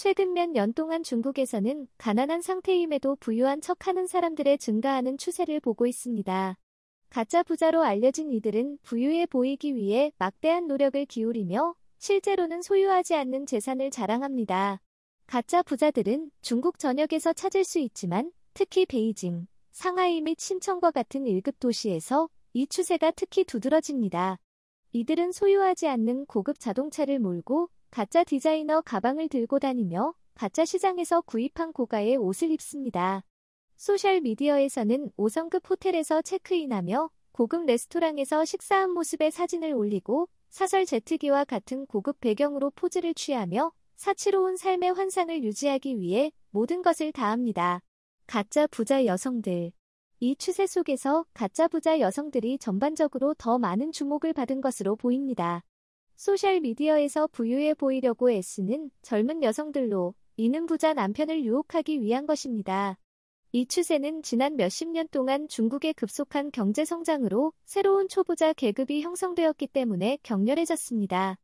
최근 몇 년 동안 중국에서는 가난한 상태임에도 부유한 척하는 사람들의 증가하는 추세를 보고 있습니다. 가짜 부자로 알려진 이들은 부유해 보이기 위해 막대한 노력을 기울이며 실제로는 소유하지 않는 재산을 자랑합니다. 가짜 부자들은 중국 전역에서 찾을 수 있지만 특히 베이징, 상하이 및 신천과 같은 1급 도시에서 이 추세가 특히 두드러집니다. 이들은 소유하지 않는 고급 자동차를 몰고 가짜 디자이너 가방을 들고 다니며 가짜 시장에서 구입한 고가의 옷을 입습니다. 소셜미디어에서는 5성급 호텔에서 체크인하며 고급 레스토랑에서 식사한 모습의 사진을 올리고 사설 제트기와 같은 고급 배경으로 포즈를 취하며 사치로운 삶의 환상을 유지하기 위해 모든 것을 다합니다. 가짜 부자 여성들. 이 추세 속에서 가짜 부자 여성들이 전반적으로 더 많은 주목을 받은 것으로 보입니다. 소셜미디어에서 부유해 보이려고 애쓰는 젊은 여성들로 이는 부자 남편을 유혹하기 위한 것입니다. 이 추세는 지난 몇십 년 동안 중국의 급속한 경제 성장으로 새로운 초부자 계급이 형성되었기 때문에 격렬해졌습니다.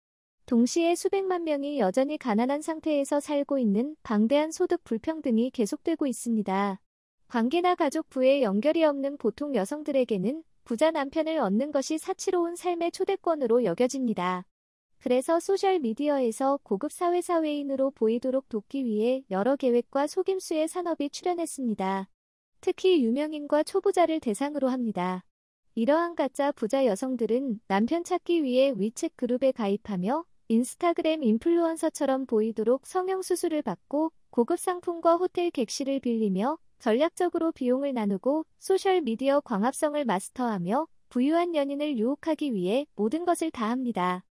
동시에 수백만 명이 여전히 가난한 상태에서 살고 있는 방대한 소득 불평등이 계속되고 있습니다. 관계나 가족 부에 연결이 없는 보통 여성들에게는 부자 남편을 얻는 것이 사치로운 삶의 초대권으로 여겨집니다. 그래서 소셜미디어에서 고급 사회사회인으로 보이도록 돕기 위해 여러 계획과 속임수의 산업이 출현했습니다. 특히 유명인과 초부자를 대상으로 합니다. 이러한 가짜 부자 여성들은 남편 찾기 위해 위챗 그룹에 가입하며 인스타그램 인플루언서처럼 보이도록 성형수술을 받고 고급 상품과 호텔 객실을 빌리며 전략적으로 비용을 나누고 소셜미디어 광합성을 마스터하며 부유한 연인을 유혹하기 위해 모든 것을 다합니다.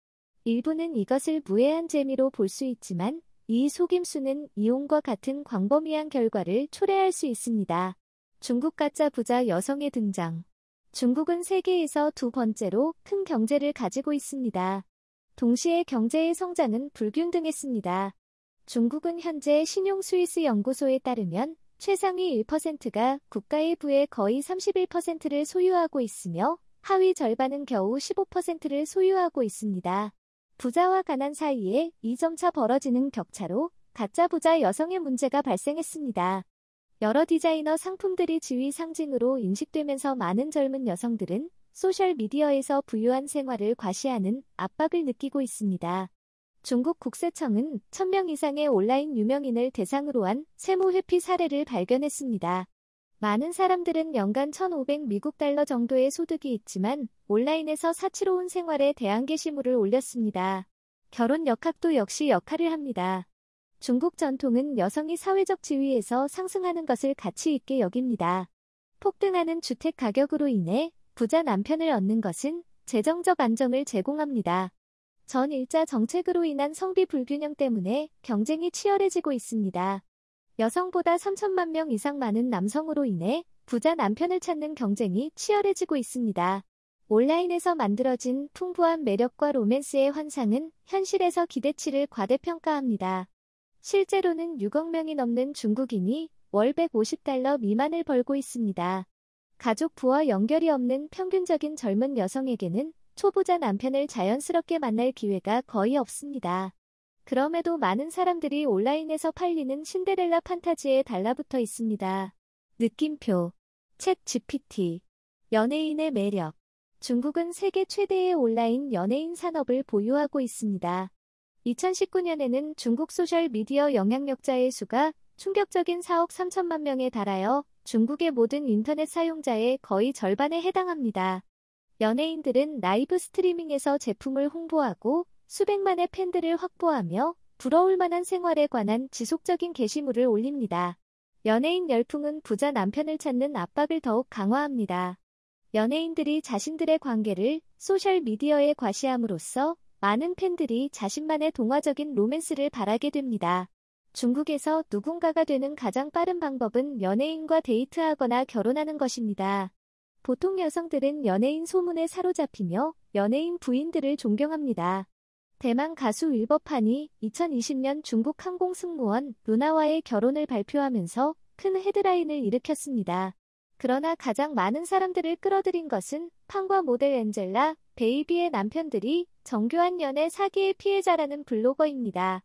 일부는 이것을 무해한 재미로 볼 수 있지만 이 속임수는 이용과 같은 광범위한 결과를 초래할 수 있습니다. 중국 가짜 부자 여성의 등장. 중국은 세계에서 두 번째로 큰 경제를 가지고 있습니다. 동시에 경제의 성장은 불균등했습니다. 중국은 현재 신용 스위스 연구소에 따르면 최상위 1%가 국가의 부의 거의 31%를 소유하고 있으며 하위 절반은 겨우 15%를 소유하고 있습니다. 부자와 가난 사이에 2점차 벌어지는 격차로 가짜 부자 여성의 문제가 발생했습니다. 여러 디자이너 상품들이 지위 상징으로 인식되면서 많은 젊은 여성들은 소셜미디어에서 부유한 생활을 과시하는 압박을 느끼고 있습니다. 중국 국세청은 1000명 이상의 온라인 유명인을 대상으로 한 세무 회피 사례를 발견했습니다. 많은 사람들은 연간 1,500 미국 달러 정도의 소득이 있지만 온라인에서 사치로운 생활에 대한 게시물을 올렸습니다. 결혼 역학도 역시 역할을 합니다. 중국 전통은 여성이 사회적 지위에서 상승하는 것을 가치 있게 여깁니다. 폭등하는 주택 가격으로 인해 부자 남편을 얻는 것은 재정적 안정을 제공합니다. 전일자 정책으로 인한 성비 불균형 때문에 경쟁이 치열해지고 있습니다. 여성보다 3천만 명 이상 많은 남성으로 인해 부자 남편을 찾는 경쟁이 치열해지고 있습니다. 온라인에서 만들어진 풍부한 매력과 로맨스의 환상은 현실에서 기대치를 과대평가합니다. 실제로는 6억 명이 넘는 중국인이 월 150달러 미만을 벌고 있습니다. 가족 부와 연결이 없는 평균적인 젊은 여성에게는 초부자 남편을 자연스럽게 만날 기회가 거의 없습니다. 그럼에도 많은 사람들이 온라인에서 팔리는 신데렐라 판타지에 달라붙어 있습니다. 느낌표. 챗 GPT. 연예인의 매력. 중국은 세계 최대의 온라인 연예인 산업을 보유하고 있습니다. 2019년에는 중국 소셜미디어 영향력자의 수가 충격적인 4억 3천만 명에 달하여 중국의 모든 인터넷 사용자의 거의 절반에 해당합니다. 연예인들은 라이브 스트리밍에서 제품을 홍보하고 수백만의 팬들을 확보하며 부러울 만한 생활에 관한 지속적인 게시물을 올립니다. 연예인 열풍은 부자 남편을 찾는 압박을 더욱 강화합니다. 연예인들이 자신들의 관계를 소셜미디어에 과시함으로써 많은 팬들이 자신만의 동화적인 로맨스를 바라게 됩니다. 중국에서 누군가가 되는 가장 빠른 방법은 연예인과 데이트하거나 결혼하는 것입니다. 보통 여성들은 연예인 소문에 사로잡히며 연예인 부인들을 존경합니다. 대만 가수 윌버판이 2020년 중국 항공 승무원 루나와의 결혼을 발표하면서 큰 헤드라인을 일으켰습니다. 그러나 가장 많은 사람들을 끌어들인 것은 판과 모델 엔젤라 베이비의 남편들이 정교한 연애 사기의 피해자라는 블로거입니다.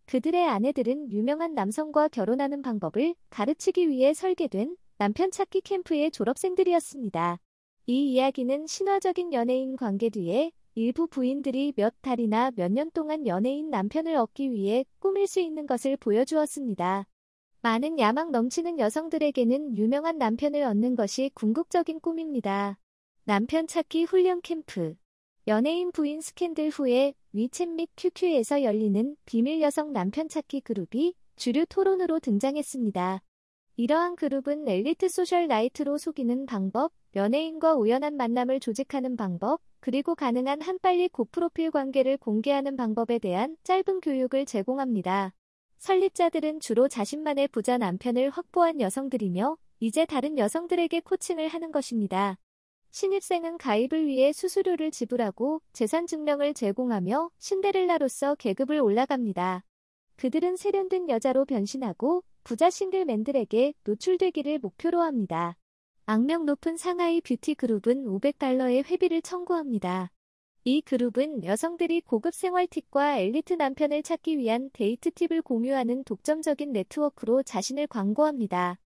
그들의 아내들은 유명한 남성과 결혼하는 방법을 가르치기 위해 설계된 남편 찾기 캠프의 졸업생들이었습니다. 이 이야기는 신화적인 연예인 관계 뒤에 일부 부인들이 몇 달이나 몇 년 동안 연예인 남편을 얻기 위해 꾸밀 수 있는 것을 보여주었습니다. 많은 야망 넘치는 여성들에게는 유명한 남편을 얻는 것이 궁극적인 꿈입니다. 남편 찾기 훈련 캠프. 연예인 부인 스캔들 후에 위챗 및 QQ에서 열리는 비밀 여성 남편 찾기 그룹이 주류 토론으로 등장했습니다. 이러한 그룹은 엘리트 소셜라이트로 속이는 방법, 연예인과 우연한 만남을 조직하는 방법, 그리고 가능한 한 빨리 고프로필 관계를 공개하는 방법에 대한 짧은 교육을 제공합니다. 설립자들은 주로 자신만의 부자 남편을 확보한 여성들이며 이제 다른 여성들에게 코칭을 하는 것입니다. 신입생은 가입을 위해 수수료를 지불하고 재산 증명을 제공하며 신데렐라로서 계급을 올라갑니다. 그들은 세련된 여자로 변신하고 부자 싱글맨들에게 노출되기를 목표로 합니다. 악명 높은 상하이 뷰티 그룹은 $500의 회비를 청구합니다. 이 그룹은 여성들이 고급 생활 팁과 엘리트 남편을 찾기 위한 데이트 팁을 공유하는 독점적인 네트워크로 자신을 광고합니다.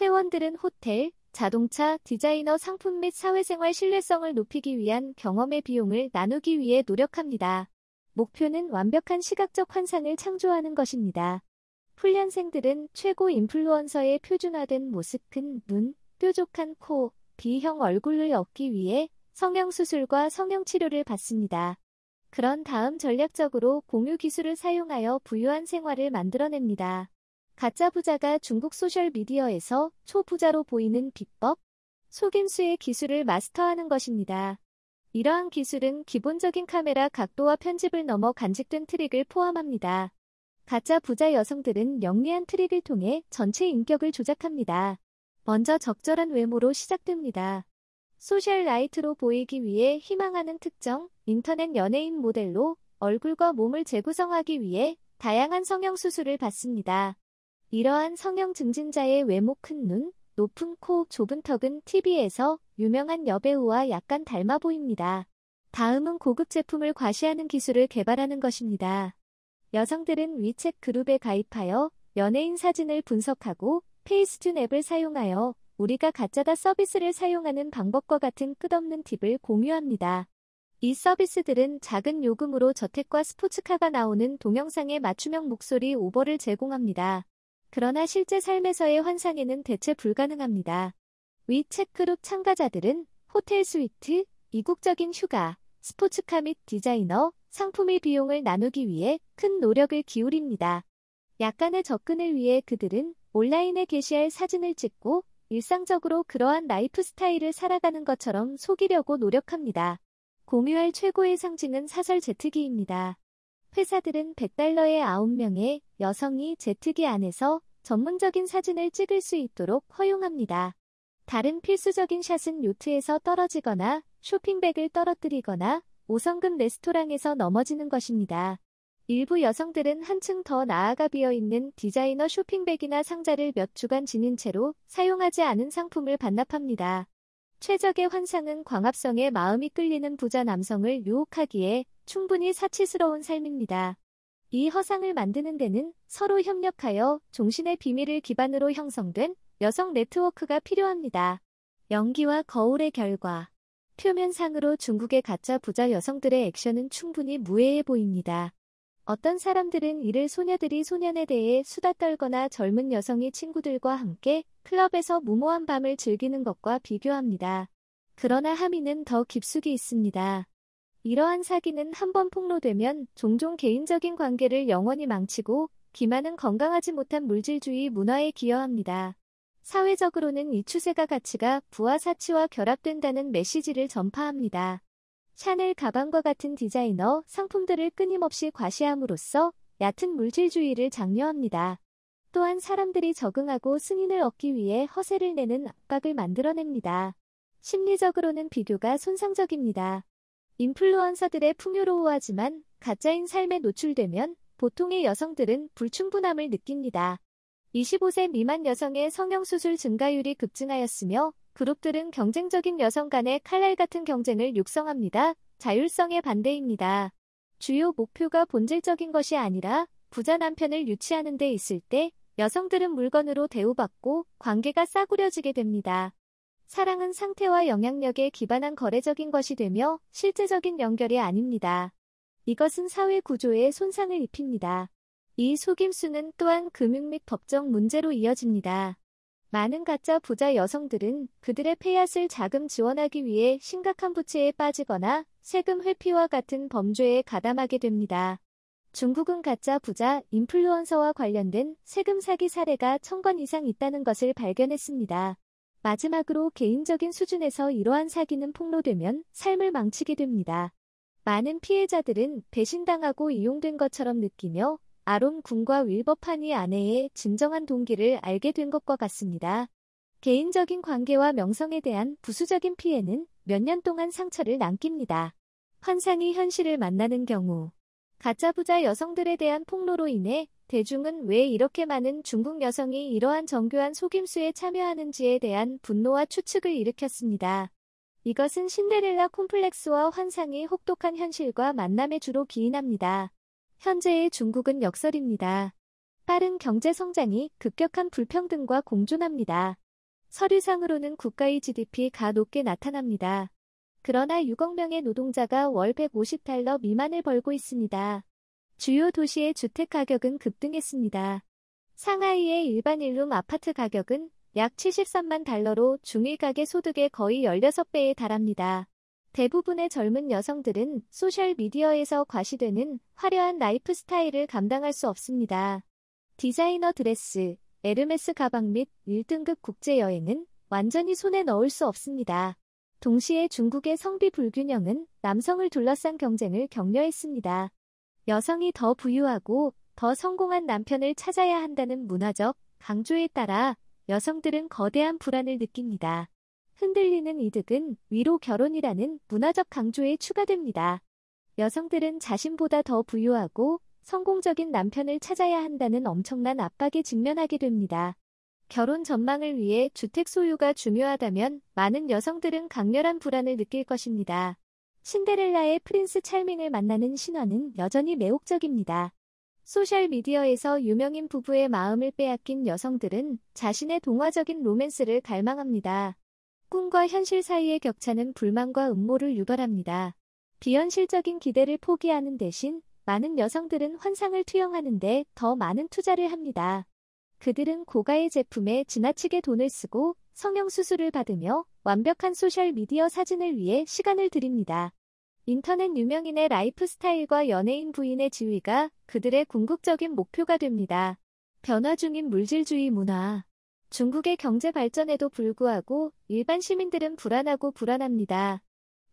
회원들은 호텔, 자동차, 디자이너 상품 및 사회생활 신뢰성을 높이기 위한 경험의 비용을 나누기 위해 노력합니다. 목표는 완벽한 시각적 환상을 창조하는 것입니다. 훈련생들은 최고 인플루언서의 표준화된 모습, 큰 눈, 뾰족한 코, B형 얼굴을 얻기 위해 성형수술과 성형치료를 받습니다. 그런 다음 전략적으로 공유 기술을 사용하여 부유한 생활을 만들어냅니다. 가짜 부자가 중국 소셜미디어에서 초부자로 보이는 비법, 속임수의 기술을 마스터하는 것입니다. 이러한 기술은 기본적인 카메라 각도와 편집을 넘어 간직된 트릭을 포함합니다. 가짜 부자 여성들은 영리한 트릭을 통해 전체 인격을 조작합니다. 먼저 적절한 외모로 시작됩니다. 소셜라이트로 보이기 위해 희망하는 특정 인터넷 연예인 모델로 얼굴과 몸을 재구성하기 위해 다양한 성형수술을 받습니다. 이러한 성형 증진자의 외모, 큰 눈, 높은 코, 좁은 턱은 TV에서 유명한 여배우와 약간 닮아 보입니다. 다음은 고급 제품을 과시하는 기술을 개발하는 것입니다. 여성들은 위챗 그룹에 가입하여 연예인 사진을 분석하고 페이스툰 앱을 사용하여 우리가 가짜다 서비스를 사용하는 방법과 같은 끝없는 팁을 공유합니다. 이 서비스들은 작은 요금으로 저택과 스포츠카가 나오는 동영상의 맞춤형 목소리 오버를 제공합니다. 그러나 실제 삶에서의 환상에는 대체 불가능합니다. 위챗 그룹 참가자들은 호텔 스위트, 이국적인 휴가, 스포츠카 및 디자이너, 상품의 비용을 나누기 위해 큰 노력을 기울입니다. 약간의 접근을 위해 그들은 온라인에 게시할 사진을 찍고 일상적으로 그러한 라이프 스타일을 살아가는 것처럼 속이려고 노력합니다. 공유할 최고의 상징은 사설 제트기입니다. 회사들은 $100에 9명의 여성이 제트기 안에서 전문적인 사진을 찍을 수 있도록 허용합니다. 다른 필수적인 샷은 요트에서 떨어지거나 쇼핑백을 떨어뜨리거나 5성급 레스토랑에서 넘어지는 것입니다. 일부 여성들은 한층 더 나아가 비어있는 디자이너 쇼핑백이나 상자를 몇 주간 지닌 채로 사용하지 않은 상품을 반납합니다. 최적의 환상은 광합성에 마음이 끌리는 부자 남성을 유혹하기에 충분히 사치스러운 삶입니다. 이 허상을 만드는 데는 서로 협력하여 종신의 비밀을 기반으로 형성된 여성 네트워크가 필요합니다. 연기와 거울의 결과. 표면상으로 중국의 가짜 부자 여성들의 액션은 충분히 무해해 보입니다. 어떤 사람들은 이를 소녀들이 소년에 대해 수다 떨거나 젊은 여성이 친구들과 함께 클럽에서 무모한 밤을 즐기는 것과 비교합니다. 그러나 함의는 더 깊숙이 있습니다. 이러한 사기는 한번 폭로되면 종종 개인적인 관계를 영원히 망치고 기만은 건강하지 못한 물질주의 문화에 기여합니다. 사회적으로는 이 추세가 가치가 부와 사치와 결합된다는 메시지를 전파합니다. 샤넬 가방과 같은 디자이너 상품들을 끊임없이 과시함으로써 얕은 물질주의를 장려합니다. 또한 사람들이 적응하고 승인을 얻기 위해 허세를 내는 압박을 만들어냅니다. 심리적으로는 비교가 손상적입니다. 인플루언서들의 풍요로워하지만 가짜인 삶에 노출되면 보통의 여성들은 불충분함을 느낍니다. 25세 미만 여성의 성형수술 증가율이 급증하였으며 그룹들은 경쟁적인 여성 간의 칼날 같은 경쟁을 육성합니다. 자율성의 반대입니다. 주요 목표가 본질적인 것이 아니라 부자 남편을 유치하는 데 있을 때 여성들은 물건으로 대우받고 관계가 싸구려지게 됩니다. 사랑은 상태와 영향력에 기반한 거래적인 것이 되며 실제적인 연결이 아닙니다. 이것은 사회 구조에 손상을 입힙니다. 이 속임수는 또한 금융 및 법적 문제로 이어집니다. 많은 가짜 부자 여성들은 그들의 폐앗을 자금 지원하기 위해 심각한 부채에 빠지거나 세금 회피와 같은 범죄에 가담하게 됩니다. 중국은 가짜 부자 인플루언서와 관련된 세금 사기 사례가 1000건 이상 있다는 것을 발견했습니다. 마지막으로 개인적인 수준에서 이러한 사기는 폭로되면 삶을 망치게 됩니다. 많은 피해자들은 배신당하고 이용된 것처럼 느끼며 아론 군과 윌버판이 아내의 진정한 동기를 알게 된 것과 같습니다. 개인적인 관계와 명성에 대한 부수적인 피해는 몇 년 동안 상처를 남깁니다. 환상이 현실을 만나는 경우 가짜 부자 여성들에 대한 폭로로 인해 대중은 왜 이렇게 많은 중국 여성이 이러한 정교한 속임수에 참여하는지에 대한 분노와 추측을 일으켰습니다. 이것은 신데렐라 콤플렉스와 환상이 혹독한 현실과 만남에 주로 기인합니다. 현재의 중국은 역설입니다. 빠른 경제 성장이 급격한 불평등과 공존합니다. 서류상으로는 국가의 GDP가 높게 나타납니다. 그러나 6억 명의 노동자가 월 150달러 미만을 벌고 있습니다. 주요 도시의 주택 가격은 급등했습니다. 상하이의 일반 일룸 아파트 가격은 약 73만 달러로 중위 가계 소득의 거의 16배에 달합니다. 대부분의 젊은 여성들은 소셜미디어에서 과시되는 화려한 라이프 스타일을 감당할 수 없습니다. 디자이너 드레스, 에르메스 가방 및 1등급 국제여행은 완전히 손에 넣을 수 없습니다. 동시에 중국의 성비 불균형은 남성을 둘러싼 경쟁을 격려했습니다. 여성이 더 부유하고 더 성공한 남편을 찾아야 한다는 문화적 강조에 따라 여성들은 거대한 불안을 느낍니다. 흔들리는 이득은 위로 결혼이라는 문화적 강조에 추가됩니다. 여성들은 자신보다 더 부유하고 성공적인 남편을 찾아야 한다는 엄청난 압박에 직면하게 됩니다. 결혼 전망을 위해 주택 소유가 중요하다면 많은 여성들은 강렬한 불안을 느낄 것입니다. 신데렐라의 프린스 찰밍을 만나는 신화는 여전히 매혹적입니다. 소셜미디어에서 유명인 부부의 마음을 빼앗긴 여성들은 자신의 동화적인 로맨스를 갈망합니다. 꿈과 현실 사이의 격차는 불만과 음모를 유발합니다. 비현실적인 기대를 포기하는 대신 많은 여성들은 환상을 투영하는 데 더 많은 투자를 합니다. 그들은 고가의 제품에 지나치게 돈을 쓰고 성형수술을 받으며 완벽한 소셜미디어 사진을 위해 시간을 들입니다. 인터넷 유명인의 라이프 스타일과 연예인 부인의 지위가 그들의 궁극적인 목표가 됩니다. 변화 중인 물질주의 문화. 중국의 경제 발전에도 불구하고 일반 시민들은 불안합니다.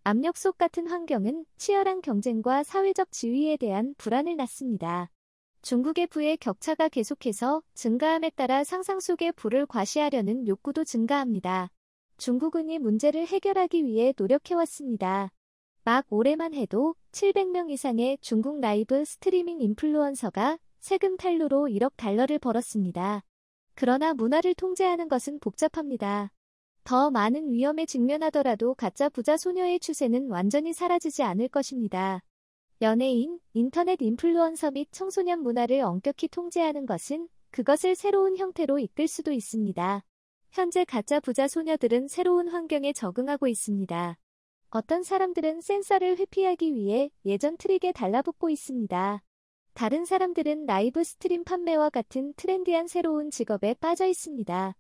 압력 속 같은 환경은 치열한 경쟁과 사회적 지위에 대한 불안을 낳습니다. 중국의 부의 격차가 계속해서 증가함에 따라 상상 속의 부를 과시하려는 욕구도 증가합니다. 중국은 이 문제를 해결하기 위해 노력해왔습니다. 막 올해만 해도 700명 이상의 중국 라이브 스트리밍 인플루언서가 세금 탈루로 1억 달러를 벌었습니다. 그러나 문화를 통제하는 것은 복잡합니다. 더 많은 위험에 직면하더라도 가짜 부자 소녀의 추세는 완전히 사라지지 않을 것입니다. 연예인, 인터넷 인플루언서 및 청소년 문화를 엄격히 통제하는 것은 그것을 새로운 형태로 이끌 수도 있습니다. 현재 가짜 부자 소녀들은 새로운 환경에 적응하고 있습니다. 어떤 사람들은 센서를 회피하기 위해 예전 트릭에 달라붙고 있습니다. 다른 사람들은 라이브 스트림 판매와 같은 트렌디한 새로운 직업에 빠져 있습니다.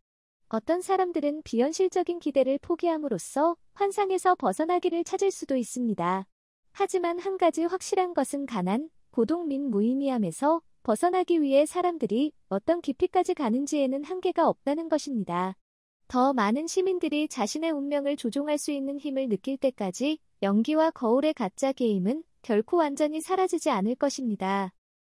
어떤 사람들은 비현실적인 기대를 포기함으로써 환상에서 벗어나기를 찾을 수도 있습니다. 하지만 한 가지 확실한 것은 가난, 고독 및 무의미함에서 벗어나기 위해 사람들이 어떤 깊이까지 가는지에는 한계가 없다는 것입니다. 더 많은 시민들이 자신의 운명을 조종할 수 있는 힘을 느낄 때까지 연기와 거울의 가짜 게임은 결코 완전히 사라지지 않을 것입니다.